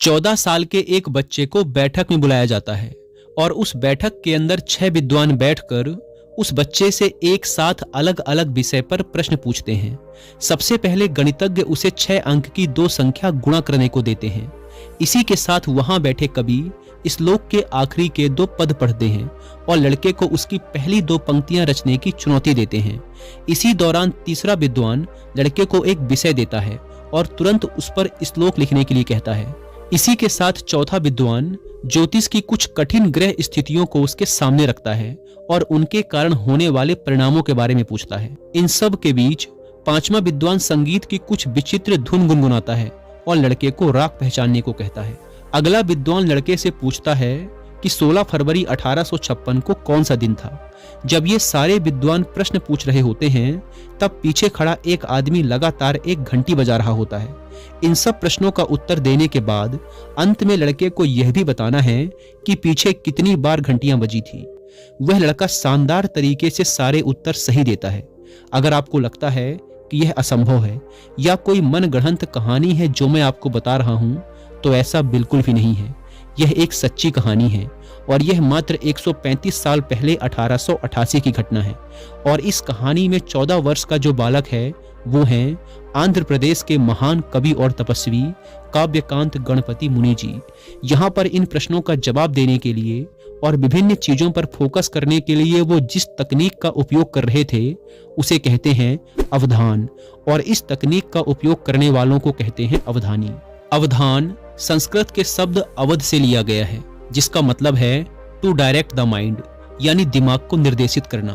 14 साल के एक बच्चे को बैठक में बुलाया जाता है और उस बैठक के अंदर 6 विद्वान बैठकर उस बच्चे से एक साथ अलग अलग विषय पर प्रश्न पूछते हैं। सबसे पहले गणितज्ञ उसे 6 अंक की 2 संख्या गुणा करने को देते हैं। इसी के साथ वहां बैठे कवि श्लोक के आखिरी के 2 पद पढ़ते हैं और लड़के को उसकी पहली 2 पंक्तियां रचने की चुनौती देते हैं। इसी दौरान तीसरा विद्वान लड़के को एक विषय देता है और तुरंत उस पर श्लोक लिखने के लिए कहता है। इसी के साथ चौथा विद्वान ज्योतिष की कुछ कठिन ग्रह स्थितियों को उसके सामने रखता है और उनके कारण होने वाले परिणामों के बारे में पूछता है। इन सब के बीच पांचवा विद्वान संगीत की कुछ विचित्र धुन गुनगुनाता है और लड़के को राग पहचानने को कहता है। अगला विद्वान लड़के से पूछता है कि 16 फरवरी 1856 को कौन सा दिन था। जब ये सारे विद्वान प्रश्न पूछ रहे होते हैं तब पीछे खड़ा एक आदमी लगातार एक घंटी बजा रहा होता है। इन सब प्रश्नों का उत्तर देने के बाद अंत में लड़के को यह भी बताना है कि पीछे कितनी बार घंटियां बजी थी। वह लड़का शानदार तरीके से सारे उत्तर सही देता है। अगर आपको लगता है कि यह असंभव है या कोई मनगढ़ंत कहानी है जो मैं आपको बता रहा हूं, तो ऐसा बिल्कुल भी नहीं है। यह एक सच्ची कहानी है और यह मात्र 135 साल पहले 1888 की घटना है। और इस कहानी में 14 वर्ष का जो बालक है वो है आंध्र प्रदेश के महान कवि और तपस्वी काव्यकांत गणपति मुनि जी। यहाँ पर इन प्रश्नों का जवाब देने के लिए और विभिन्न चीजों पर फोकस करने के लिए वो जिस तकनीक का उपयोग कर रहे थे उसे कहते हैं अवधान, और इस तकनीक का उपयोग करने वालों को कहते हैं अवधानी। अवधान संस्कृत के शब्द अवध से लिया गया है, जिसका मतलब है टू डायरेक्ट द माइंड, यानी दिमाग को निर्देशित करना।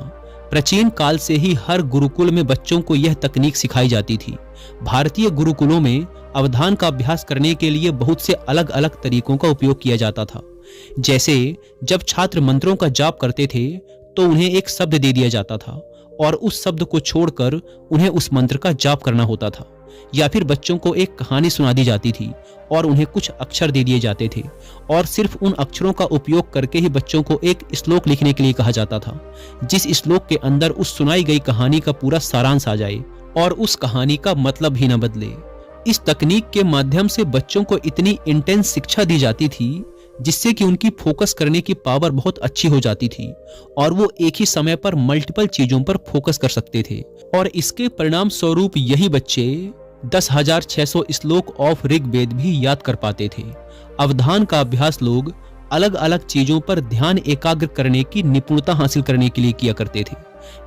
प्राचीन काल से ही हर गुरुकुल में बच्चों को यह तकनीक सिखाई जाती थी। भारतीय गुरुकुलों में अवधान का अभ्यास करने के लिए बहुत से अलग अलग तरीकों का उपयोग किया जाता था। जैसे जब छात्र मंत्रों का जाप करते थे तो उन्हें एक शब्द दे दिया जाता था और उस शब्द को छोड़कर उन्हें उस मंत्र का जाप करना होता था। या फिर बच्चों को एक कहानी सुना दी जाती थी और उन्हें कुछ अक्षर दे दिए जाते थे और सिर्फ उन अक्षरों का उपयोग करके ही बच्चों को एक श्लोक लिखने के लिए कहा जाता था, जिस श्लोक के अंदर उस सुनाई गई कहानी का पूरा सारांश आ जाए और उस कहानी का मतलब ही न बदले। इस तकनीक के माध्यम से बच्चों को इतनी इंटेंस शिक्षा दी जाती थी जिससे कि उनकी फोकस करने की पावर बहुत अच्छी हो जाती थी और वो एक ही समय पर मल्टीपल चीजों पर फोकस कर सकते थे। और इसके परिणाम स्वरूप यही बच्चे 10,600 श्लोक ऑफ ऋग्वेद भी याद कर पाते थे। अवधान का अभ्यास लोग अलग अलग चीजों पर ध्यान एकाग्र करने की निपुणता हासिल करने के लिए किया करते थे।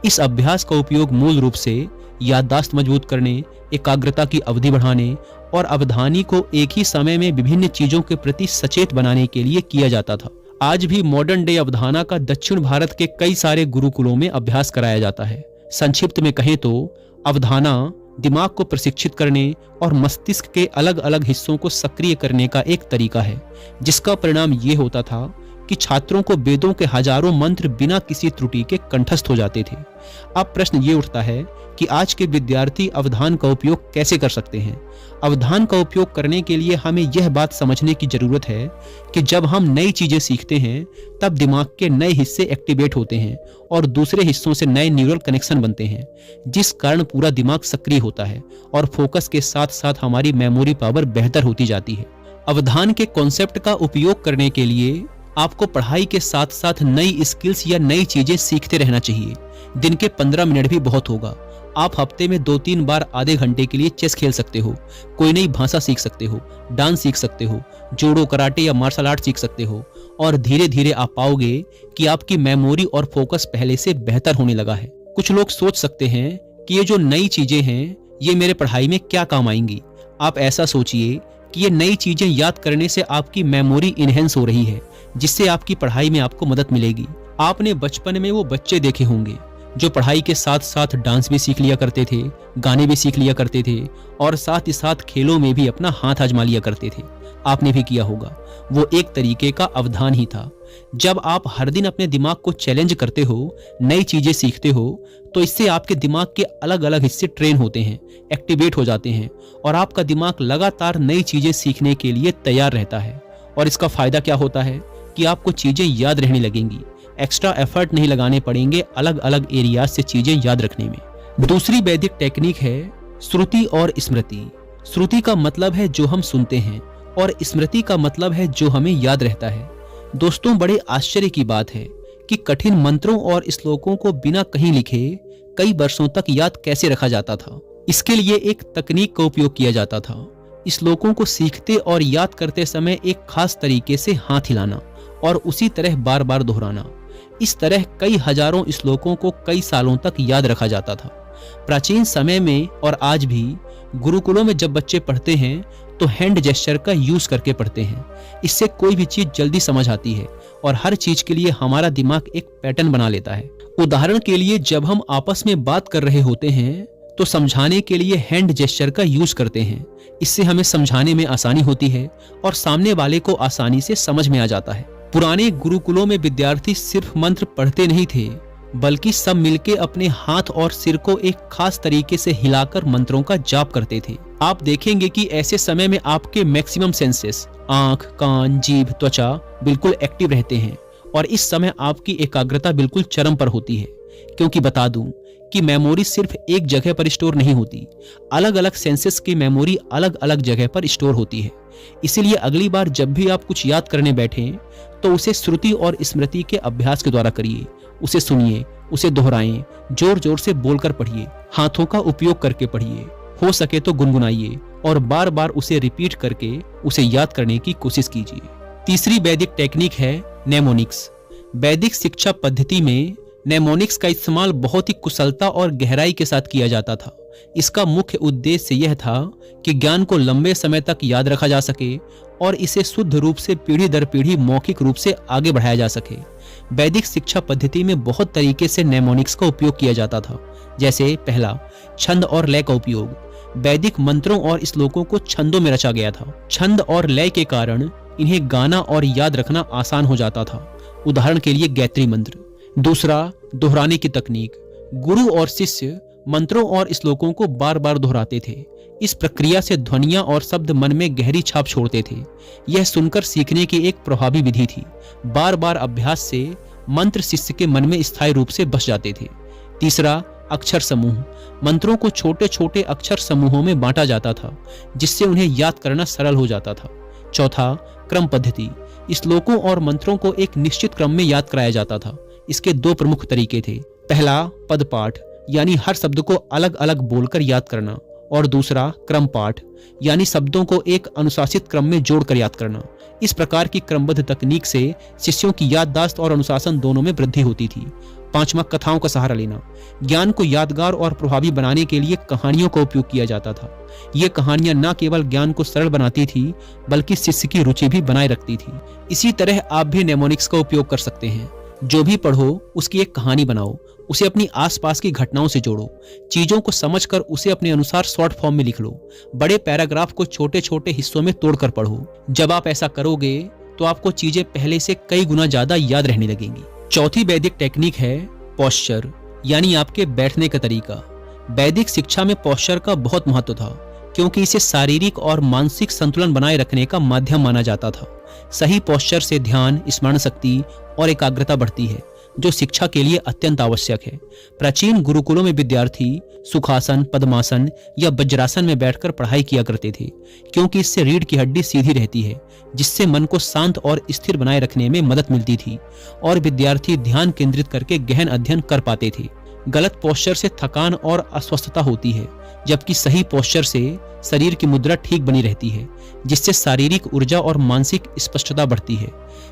इस अभ्यास का उपयोग मूल रूप से याददाश्त मजबूत करने, एकाग्रता की अवधि बढ़ाने और अवधानी को एक ही समय में विभिन्न चीजों के प्रति सचेत बनाने के लिए किया जाता था। आज भी मॉडर्न डे अवधाना का दक्षिण भारत के कई सारे गुरुकुलों में अभ्यास कराया जाता है। संक्षिप्त में कहें तो अवधाना दिमाग को प्रशिक्षित करने और मस्तिष्क के अलग अलग हिस्सों को सक्रिय करने का एक तरीका है, जिसका परिणाम ये होता था कि छात्रों को वेदों के हजारों मंत्र बिना किसी त्रुटि के कंठस्थ हो जाते थे। अब प्रश्न ये उठता है कि आज के विद्यार्थी अवधान का उपयोग कैसे कर सकते हैं। अवधान का उपयोग करने के लिए हमें यह बात समझने की जरूरत है कि जब हम नई चीजें सीखते हैं तब दिमाग के नए हिस्से एक्टिवेट होते हैं और दूसरे हिस्सों से नए न्यूरल कनेक्शन बनते हैं, जिस कारण पूरा दिमाग सक्रिय होता है और फोकस के साथ साथ हमारी मेमोरी पावर बेहतर होती जाती है। अवधान के कॉन्सेप्ट का उपयोग करने के लिए आपको पढ़ाई के साथ साथ नई स्किल्स या नई चीजें सीखते रहना चाहिए। दिन के 15 मिनट भी बहुत होगा। आप हफ्ते में 2-3 बार आधे घंटे के लिए चेस खेल सकते हो, कोई नई भाषा सीख सकते हो, डांस सीख सकते हो, जूडो, कराटे या मार्शल आर्ट सीख सकते हो और धीरे धीरे आप पाओगे कि आपकी मेमोरी और फोकस पहले से बेहतर होने लगा है। कुछ लोग सोच सकते हैं कि ये जो नई चीजें हैं ये मेरे पढ़ाई में क्या काम आएंगी। आप ऐसा सोचिए कि ये नई चीजें याद करने से आपकी मेमोरी इनहेंस हो रही है, जिससे आपकी पढ़ाई में आपको मदद मिलेगी। आपने बचपन में वो बच्चे देखे होंगे जो पढ़ाई के साथ साथ डांस भी सीख लिया करते थे, गाने भी सीख लिया करते थे और साथ ही साथ खेलों में भी अपना हाथ आजमा लिया करते थे। आपने भी किया होगा। वो एक तरीके का अवधान ही था। जब आप हर दिन अपने दिमाग को चैलेंज करते हो, नई चीजें सीखते हो, तो इससे आपके दिमाग के अलग अलग हिस्से ट्रेन होते हैं, एक्टिवेट हो जाते हैं और आपका दिमाग लगातार नई चीजें सीखने के लिए तैयार रहता है। और इसका फायदा क्या होता है कि आपको चीजें याद रहने लगेंगी, एक्स्ट्रा एफर्ट नहीं लगाने पड़ेंगे अलग अलग एरियाज से चीजें याद रखने में। दूसरी वैदिक टेक्निक है श्रुति और स्मृति। श्रुति का मतलब है जो हम सुनते हैं और स्मृति का मतलब है जो हमें याद रहता है। दोस्तों, बड़े आश्चर्य की बात है कि कठिन मंत्रों और श्लोकों को बिना कहीं लिखे कई वर्षों तक याद कैसे रखा जाता था। इसके लिए एक तकनीक का उपयोग किया जाता था। श्लोकों को सीखते और याद करते समय एक खास तरीके से हाथ हिलाना और उसी तरह बार बार दोहराना। इस तरह कई हजारों श्लोकों को कई सालों तक याद रखा जाता था। प्राचीन समय में और आज भी गुरुकुलों में जब बच्चे पढ़ते हैं तो हैंड जेस्चर का यूज करके पढ़ते हैं। इससे कोई भी चीज जल्दी समझ आती है और हर चीज के लिए हमारा दिमाग एक पैटर्न बना लेता है। उदाहरण के लिए, जब हम आपस में बात कर रहे होते हैं तो समझाने के लिए हैंड जेस्चर का यूज करते हैं। इससे हमें समझाने में आसानी होती है और सामने वाले को आसानी से समझ में आ जाता है। पुराने गुरुकुलों में विद्यार्थी सिर्फ मंत्र पढ़ते नहीं थे, बल्कि सब मिलके अपने हाथ और सिर को एक खास तरीके से हिलाकर मंत्रों का जाप करते थे। आप देखेंगे कि ऐसे समय में आपके मैक्सिमम सेंसेस, आंख, कान, जीभ, त्वचा बिल्कुल एक्टिव रहते हैं और इस समय आपकी एकाग्रता बिल्कुल चरम पर होती है। क्योंकि बता दूं कि मेमोरी सिर्फ एक जगह पर स्टोर नहीं होती, अलग अलग सेंसेस की मेमोरी अलग अलग जगह पर स्टोर होती है। इसीलिए अगली बार जब भी आप कुछ याद करने बैठें तो उसे श्रुति और स्मृति के अभ्यास के द्वारा करिए। उसे सुनिए, उसे दोहराएं, जोर जोर से बोलकर पढ़िए, हाथों का उपयोग करके पढ़िए, हो सके तो गुनगुनाइए और बार बार उसे रिपीट करके उसे याद करने की कोशिश कीजिए। तीसरी वैदिक टेक्निक है नेमोनिक्स। वैदिक शिक्षा पद्धति में नेमोनिक्स का इस्तेमाल बहुत ही कुशलता और गहराई के साथ किया जाता था। इसका मुख्य उद्देश्य यह था कि ज्ञान को लंबे समय तक याद रखा जा सके और इसे शुद्ध रूप से पीढ़ी दर पीढ़ी मौखिक रूप से आगे बढ़ाया जा सके। वैदिक शिक्षा पद्धति में बहुत तरीके से नेमोनिक्स का उपयोग किया जाता था। जैसे पहला, छंद और लय का उपयोग। वैदिक मंत्रों और श्लोकों को छंदों में रचा गया था। छंद और लय के कारण इन्हें गाना और याद रखना आसान हो जाता था। उदाहरण के लिए गायत्री मंत्र। दूसरा, दोहराने की तकनीक। गुरु और शिष्य मंत्रों और श्लोकों को बार बार दोहराते थे। इस प्रक्रिया से ध्वनियां और शब्द मन में गहरी छाप छोड़ते थे। यह सुनकर सीखने की एक प्रभावी विधि थी। बार बार अभ्यास से मंत्र शिष्य के मन में स्थायी रूप से बस जाते थे। तीसरा, अक्षर समूह। मंत्रों को छोटे छोटे अक्षर समूहों में बांटा जाता था, जिससे उन्हें याद करना सरल हो जाता था। चौथा, क्रम पद्धति। श्लोकों और मंत्रों को एक निश्चित क्रम में याद कराया जाता था। इसके दो प्रमुख तरीके थे। पहला, पद पाठ, यानी हर शब्द को अलग अलग बोलकर याद करना, और दूसरा, क्रम पाठ, यानी शब्दों को एक अनुशासित क्रम में जोड़कर याद करना। इस प्रकार की क्रमबद्ध तकनीक से शिष्यों की याददाश्त और अनुशासन दोनों में वृद्धि होती थी। पांचवा, कथाओं का सहारा लेना। ज्ञान को यादगार और प्रभावी बनाने के लिए कहानियों का उपयोग किया जाता था। ये कहानियां न केवल ज्ञान को सरल बनाती थी, बल्कि शिष्य की रुचि भी बनाए रखती थी। इसी तरह आप भी नेमोनिक्स का उपयोग कर सकते हैं। जो भी पढ़ो उसकी एक कहानी बनाओ, उसे अपनी आसपास की घटनाओं से जोड़ो, चीजों को समझकर उसे अपने अनुसार शॉर्ट फॉर्म में लिख लो। बड़े पैराग्राफ को छोटे छोटे हिस्सों में तोड़कर पढ़ो। जब आप ऐसा करोगे तो आपको चीजें पहले से कई गुना ज्यादा याद रहने लगेंगी। चौथी वैदिक टेक्निक है पोस्चर, यानी आपके बैठने का तरीका। वैदिक शिक्षा में पोस्चर का बहुत महत्व था, क्योंकि इसे शारीरिक और मानसिक संतुलन बनाए रखने का माध्यम माना जाता था। सही पोस्चर से ध्यान, स्मरण शक्ति और एकाग्रता बढ़ती है, जो शिक्षा के लिए अत्यंत आवश्यक है। प्राचीन गुरुकुलों में विद्यार्थी सुखासन, पद्मासन या वज्रासन में बैठकर पढ़ाई किया करते थे, क्योंकि इससे रीढ़ की हड्डी सीधी रहती है, जिससे मन को शांत और स्थिर बनाए रखने में मदद मिलती थी और विद्यार्थी ध्यान केंद्रित करके गहन अध्ययन कर पाते थे। गलत पोस्चर से थकान और अस्वस्थता होती है, जबकि सही पोस्चर से शरीर की मुद्रा ठीक बनी रहती है, जिससे शारीरिक ऊर्जा और मानसिक स्पष्टता बढ़ती है।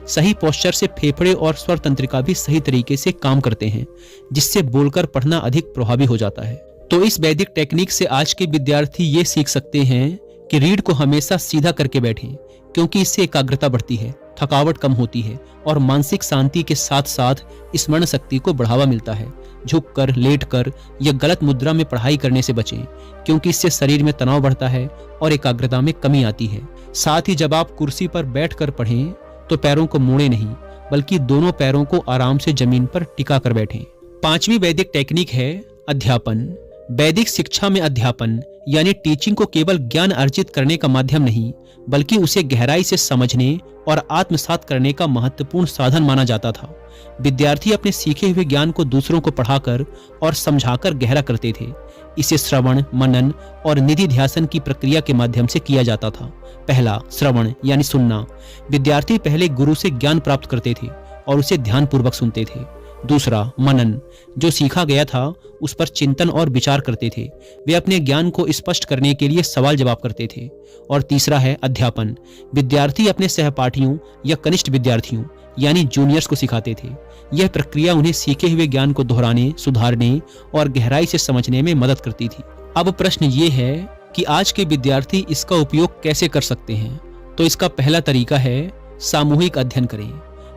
सही पोस्चर से फेफड़े और स्वर तंत्रिका भी सही तरीके से काम करते हैं, जिससे बोलकर पढ़ना अधिक प्रभावी हो जाता है। तो इस वैदिक टेक्निक से आज के विद्यार्थी ये सीख सकते हैं कि रीढ़ को हमेशा सीधा करके बैठें, क्योंकि इससे एकाग्रता बढ़ती है, थकावट कम होती है और मानसिक शांति के साथ साथ स्मरण शक्ति को बढ़ावा मिलता है। झुककर, लेटकर या गलत मुद्रा में पढ़ाई करने से बचें, क्योंकि इससे शरीर में तनाव बढ़ता है और एकाग्रता में कमी आती है। साथ ही जब आप कुर्सी पर बैठकर पढ़ें तो पैरों को मोड़े नहीं, बल्कि दोनों पैरों को आराम से जमीन पर टिका कर बैठें। पांचवी वैदिक टेक्निक है अध्यापन। वैदिक शिक्षा में अध्यापन यानी टीचिंग को केवल ज्ञान अर्जित करने का माध्यम नहीं, बल्कि उसे गहराई से समझने और आत्मसात करने का महत्वपूर्ण साधन माना जाता था। विद्यार्थी अपने सीखे हुए ज्ञान को दूसरों को पढ़ाकर और समझाकर गहरा करते थे। इसे श्रवण, मनन और निधिध्यासन की प्रक्रिया के माध्यम से किया जाता था। पहला, श्रवण यानी सुनना। विद्यार्थी पहले गुरु से ज्ञान प्राप्त करते थे और उसे ध्यानपूर्वक सुनते थे। दूसरा, मनन। जो सीखा गया था उस पर चिंतन और विचार करते थे। वे अपने ज्ञान को स्पष्ट करने के लिए सवाल जवाब करते थे। और तीसरा है अध्यापन। विद्यार्थी अपने सहपाठियों या कनिष्ठ विद्यार्थियों यानी जूनियर्स को सिखाते थे। यह प्रक्रिया उन्हें सीखे हुए ज्ञान को दोहराने, सुधारने और गहराई से समझने में मदद करती थी। अब प्रश्न ये है कि आज के विद्यार्थी इसका उपयोग कैसे कर सकते हैं। तो इसका पहला तरीका है सामूहिक अध्ययन करें।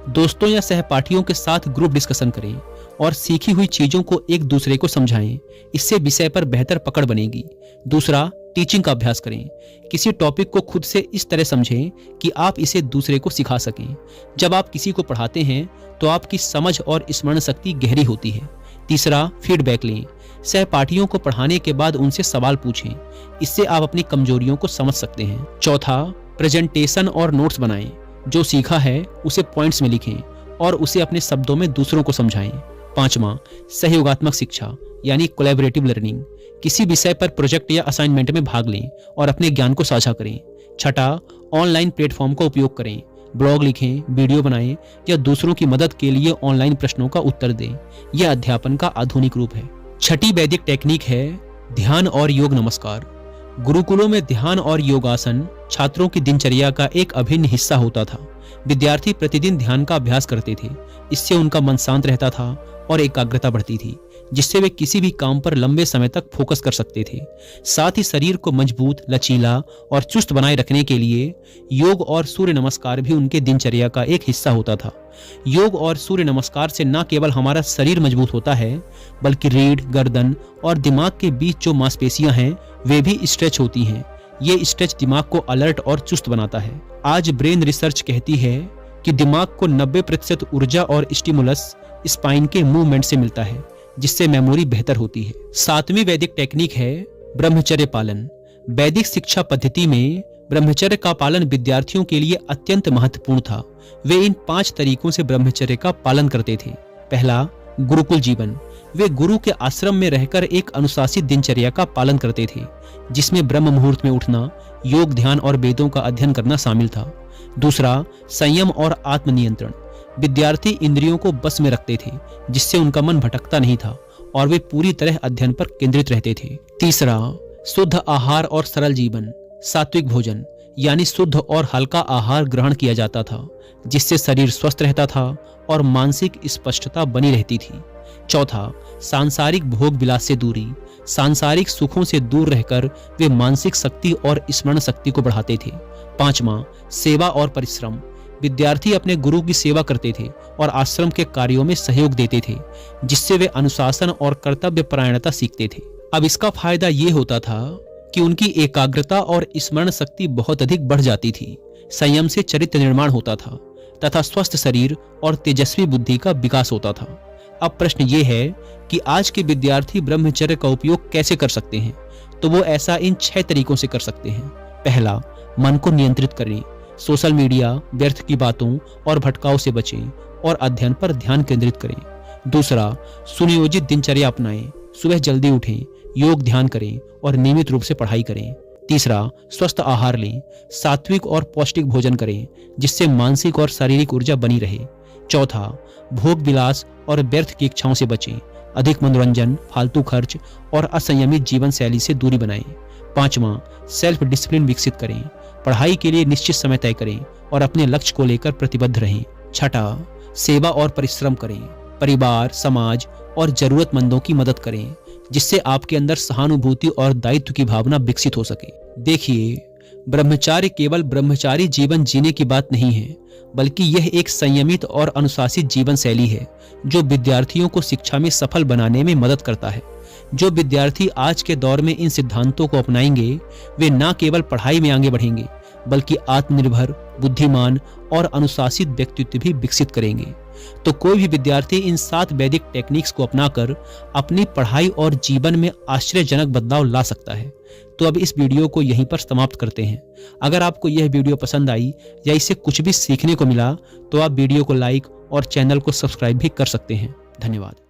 दोस्तों या सहपाठियों के साथ ग्रुप डिस्कशन करें और सीखी हुई चीजों को एक दूसरे को समझाएं। इससे विषय पर बेहतर पकड़ बनेगी। दूसरा, टीचिंग का अभ्यास करें। किसी टॉपिक को खुद से इस तरह समझें कि आप इसे दूसरे को सिखा सकें। जब आप किसी को पढ़ाते हैं तो आपकी समझ और स्मरण शक्ति गहरी होती है। तीसरा, फीडबैक लें। सहपाठियों को पढ़ाने के बाद उनसे सवाल पूछें। इससे आप अपनी कमजोरियों को समझ सकते हैं। चौथा, प्रेजेंटेशन और नोट्स बनाएं। जो सीखा है उसे पॉइंट्स में लिखें और उसे अपने शब्दों में दूसरों को समझाएं। पांचवा, सहयोगात्मक शिक्षा यानी कोलैबोरेटिव लर्निंग। किसी विषय पर प्रोजेक्ट या असाइनमेंट में भाग लें और अपने ज्ञान को साझा करें। छठा, ऑनलाइन प्लेटफॉर्म का उपयोग करें। ब्लॉग लिखें, वीडियो बनाएं या दूसरों की मदद के लिए ऑनलाइन प्रश्नों का उत्तर दें। यह अध्यापन का आधुनिक रूप है। छठी वैदिक टेक्निक है ध्यान और योग नमस्कार। गुरुकुलों में ध्यान और योगासन छात्रों की दिनचर्या का एक अभिन्न हिस्सा होता था। विद्यार्थी प्रतिदिन ध्यान का अभ्यास करते थे। इससे उनका मन शांत रहता था और एकाग्रता बढ़ती थी, जिससे वे किसी भी काम पर लंबे समय तक फोकस कर सकते थे। साथ ही शरीर को मजबूत, लचीला और चुस्त बनाए रखने के लिए योग और सूर्य नमस्कार भी उनके दिनचर्या का एक हिस्सा होता था। योग और सूर्य नमस्कार से न केवल हमारा शरीर मजबूत होता है, बल्कि रीढ़, गर्दन और दिमाग के बीच जो मांसपेशियां हैं वे भी स्ट्रेच होती हैं। ये स्ट्रेच दिमाग को अलर्ट और चुस्त बनाता है। आज ब्रेन रिसर्च कहती है कि दिमाग को 90% ऊर्जा और स्टिमुलस स्पाइन के मूवमेंट से मिलता है, जिससे मेमोरी बेहतर होती है। सातवीं वैदिक टेक्निक है ब्रह्मचर्य पालन। वैदिक शिक्षा पद्धति में ब्रह्मचर्य का पालन विद्यार्थियों के लिए अत्यंत महत्वपूर्ण था। वे इन 5 तरीकों से ब्रह्मचर्य का पालन करते थे। पहला, गुरुकुल जीवन। वे गुरु के आश्रम में रहकर एक अनुशासित दिनचर्या का पालन करते थे, जिसमें ब्रह्म मुहूर्त में उठना, योग, ध्यान और वेदों का अध्ययन करना शामिल था। दूसरा, संयम और आत्मनियंत्रण। विद्यार्थी इंद्रियों को बस में रखते थे, जिससे उनका मन भटकता नहीं था और वे पूरी तरह अध्ययन पर केंद्रित रहते थे। तीसरा, शुद्ध आहार और सरल जीवन। सात्विक भोजन यानी शुद्ध और हल्का आहार ग्रहण किया जाता था, जिससे शरीर स्वस्थ रहता था और मानसिक स्पष्टता बनी रहती थी। चौथा, सांसारिक भोग विलास से दूरी। सांसारिक सुखों से दूर रहकर वे मानसिक शक्ति और स्मरण शक्ति को बढ़ाते थे। पांचवा, सेवा और परिश्रम। विद्यार्थी अपने गुरु की सेवा करते थे और आश्रम के कार्यों में सहयोग देते थे, जिससे वे अनुशासन और कर्तव्य परायणता सीखते थे। अब इसका फायदा ये होता था कि उनकी एकाग्रता और स्मरण शक्ति बहुत अधिक बढ़ जाती थी। संयम से चरित्र निर्माण होता था तथा स्वस्थ शरीर और तेजस्वी बुद्धि का विकास होता था। अब प्रश्न ये है कि आज के विद्यार्थी ब्रह्मचर्य का उपयोग कैसे कर सकते हैं। तो वो ऐसा इन 6 तरीकों से कर सकते हैं। पहला, मन को नियंत्रित करें। सोशल मीडिया, व्यर्थ की बातों और भटकाव से बचें और अध्ययन पर ध्यान केंद्रित करें। दूसरा, सुनियोजित दिनचर्या अपनाएं। सुबह जल्दी उठें, योग ध्यान करें और नियमित रूप से पढ़ाई करें। तीसरा, स्वस्थ आहार लें। सात्विक और पौष्टिक भोजन करें, जिससे मानसिक और शारीरिक ऊर्जा बनी रहे। चौथा, भोग विलास और व्यर्थ की इच्छाओं से बचें। अधिक मनोरंजन, फालतू खर्च और असंयमित जीवन शैली से दूरी बनाएं। पांचवा, सेल्फ डिसिप्लिन विकसित करें। पढ़ाई के लिए निश्चित समय तय करें और अपने लक्ष्य को लेकर प्रतिबद्ध रहें। छठा, सेवा और परिश्रम करें। परिवार, समाज और जरूरतमंदों की मदद करें, जिससे आपके अंदर सहानुभूति और दायित्व की भावना विकसित हो सके। देखिए, ब्रह्मचार्य केवल ब्रह्मचारी जीवन जीने की बात नहीं है, बल्कि यह एक संयमित और अनुशासित जीवन शैली है, जो विद्यार्थियों को शिक्षा में सफल बनाने में मदद करता है। जो विद्यार्थी आज के दौर में इन सिद्धांतों को अपनाएंगे, वे न केवल पढ़ाई में आगे बढ़ेंगे, बल्कि आत्मनिर्भर, बुद्धिमान और अनुशासित व्यक्तित्व भी विकसित करेंगे। तो कोई भी विद्यार्थी इन 7 वैदिक टेक्निक्स को अपनाकर अपनी पढ़ाई और जीवन में आश्चर्यजनक बदलाव ला सकता है। तो अब इस वीडियो को यहीं पर समाप्त करते हैं। अगर आपको यह वीडियो पसंद आई या इससे कुछ भी सीखने को मिला तो आप वीडियो को लाइक और चैनल को सब्सक्राइब भी कर सकते हैं। धन्यवाद।